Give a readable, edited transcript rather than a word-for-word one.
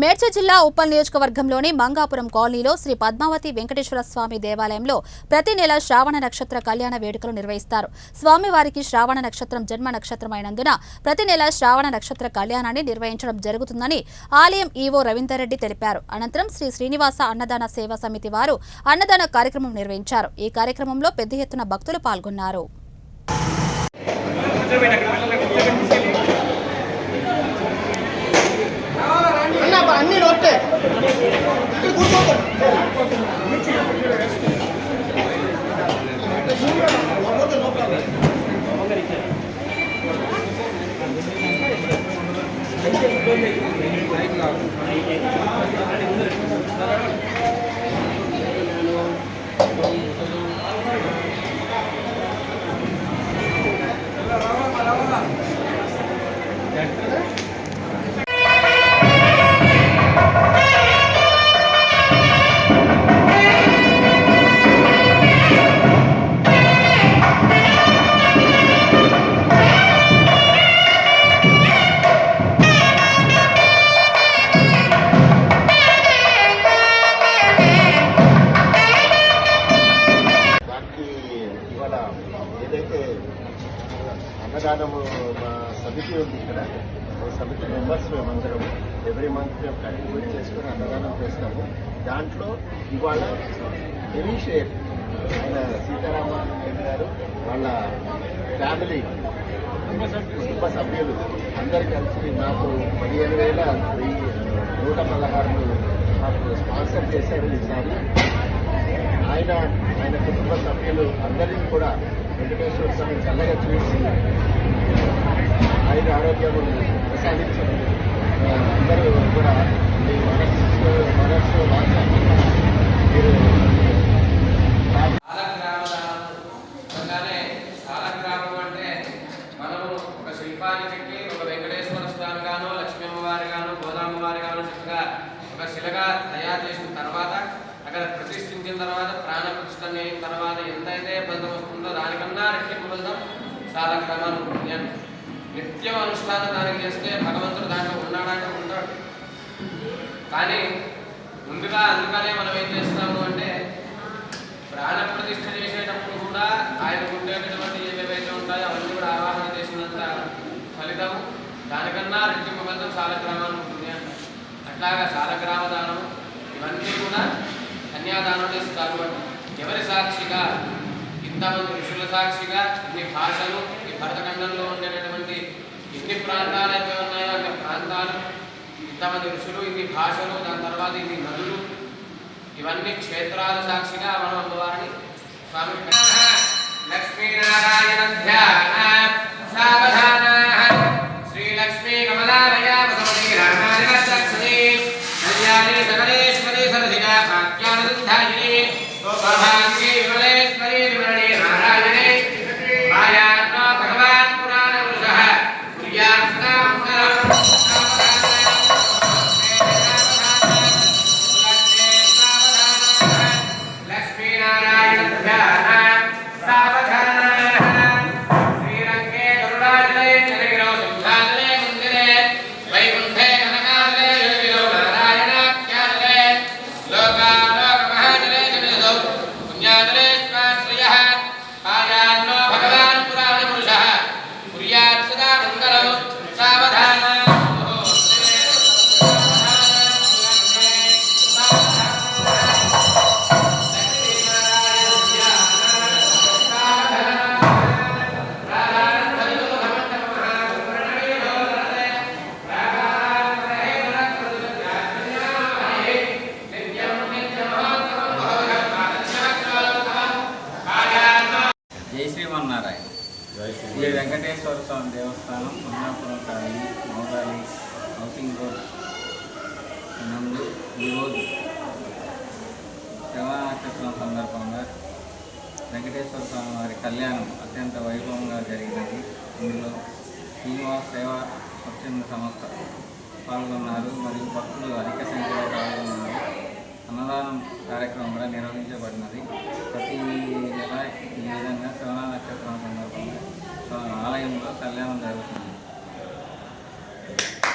మేడ్చల్ జిల్లా ఉప్పల్ నియోజకవర్గంలోని మంగాపురం కాలనీలో శ్రీ పద్మావతి వెంకటేశ్వర స్వామి దేవాలయంలో ప్రతి నెల శ్రావణ నక్షత్ర కళ్యాణ వేడుకలు నిర్వహిస్తారు. స్వామివారికి శ్రావణ నక్షత్రం జన్మ నక్షత్రం అయినందున ప్రతి నెల శ్రావణ నక్షత్ర కళ్యాణాన్ని నిర్వహించడం జరుగుతుందని ఆలయం ఈవో రవీందర్ రెడ్డి తెలిపారు. అనంతరం శ్రీ శ్రీనివాస అన్నదాన సేవా సమితి వారు అన్నదాన కార్యక్రమం నిర్వహించారు. ఈ కార్యక్రమంలో పెద్ద ఎత్తున భక్తులు పాల్గొన్నారు. అన్ని నోటే ఏదైతే అన్నదానము మా సమితి ఉంది ఇక్కడ సమితి మెంబర్స్ మేమందరం ఎవ్రీ మంత్ మేము కంట్రిబ్యూట్ చేసుకుని అన్నదానం చేస్తాము. దాంట్లో ఇవాళ హెవీ షేర్ ఆయన సీతారామన్ గారు వాళ్ళ ఫ్యామిలీ కుటుంబ సభ్యులు అందరు కలిసి నాకు 15,116 మాకు స్పాన్సర్ చేశారు. ఈసారి ఆయన కుటుంబ సభ్యులు అందరినీ కూడా వెంకటేశ్వర స్వామి చల్లగా చూసి ఆయన ఆరోగ్యం ప్రసాదించండి. అందరూ కూడా మీ మనస్సు మీరు సాలగ్రామం అంటే మనము ఒక శిల్పాన్ని పెట్టి ఒక వెంకటేశ్వర స్వామి గాను లక్ష్మీ అమ్మవారి గాను గోదామ్మవారి గాను చక్కగా ఒక శిలగా తయారు చేసిన తర్వాత అక్కడ ప్రతిష్ఠించిన తర్వాత ప్రాణ ప్రతిష్ఠ అయిన తర్వాత ఎంతైతే బంధం వస్తుందో దానికన్నా రెట్టింపు బంధం సాలగ్రామాన్ని ఉంటుంది. నిత్యం అనుష్ఠానం దానికి చేస్తే భగవంతుడు దాంట్లో ఉన్నాడంటే ఉంటాడు. కానీ ముందుగా అందుకనే మనం ఏం చేస్తాము అంటే ప్రాణ ప్రతిష్ఠ చేసేటప్పుడు కూడా ఆయనకు ఉండేటటువంటి ఏవేవైతే ఉంటాయో అవన్నీ కూడా ఆవాహన చేసినంత ఫలితం దానికన్నా రెట్టింపు బంధం సాలగ్రామాన్ని ఉంటుంది అంట. అట్లాగా సాలగ్రామ దానం ఇవన్నీ కూడా కన్యాదానం చేస్తారు. ఎవరి సాక్షిగా ఇంతమంది ఋషుల సాక్షిగా ఇన్ని భాషలు ఈ భరతఖండంలో ఉండేటటువంటి ఎన్ని ప్రాంతాలు అయితే ఉన్నాయో అన్ని ప్రాంతాలు ఇంతమంది ఋషులు ఇన్ని భాషలు దాని తర్వాత ఇన్ని నదులు ఇవన్నీ క్షేత్రాల సాక్షిగా మనం అమ్మవారిని స్వామి లక్ష్మీనారాయణ ధ్యాన సావధాన శ్రీ లక్ష్మీ కమలాలయ వసమతి రామాయణ లక్ష్మీ కళ్యాణి సకలేశ్వరి సరసిగా భాగ్యానందాయిని గోపాభాంగి విమలేశ్వరి విమరణి నారాయణే మాయాత్మ భగవాన్ పురాణ పురుషః పుర్యాత్ సదా మంగళం. లక్ష్మీనారాయణ ధ్యాన సావధాన శ్రీరంగే గరుడాచలే జనగిరో సింహాచలే మందిరే వైకుంఠే కనకాచలే జనగిరో నారాయణాఖ్యాచలే లోకాలోకమహాచలే జనగిరో పుణ్యాచలే స్వాశ్రయః పాయాన్నో భగవాన్ పురాణ పురుషః పుర్యాత్ సదా మంగళం. సావధాన జై శ్రీమన్నారాయణ. శ్రీ వెంకటేశ్వర స్వామి దేవస్థానం Mangapuram colony Moula Ali housing board నందు ఈరోజు శ్రవణ నక్షత్రం సందర్భంగా వెంకటేశ్వర స్వామి వారి కళ్యాణం అత్యంత వైభవంగా జరిగినది. ఇందులో శ్రీనివాస సేవా స్వచ్ఛంద సంస్థ పాల్గొన్నారు మరియు భక్తులు అధిక సంఖ్యలో పాల్గొన్నారు. అన్నదానం కార్యక్రమం కూడా నిర్వహించబడినది. ప్రతి నెల ఈ విధంగా శ్రవణ నక్షత్రం సందర్భంగా ఆలయంలో కళ్యాణం జరుగుతుంది.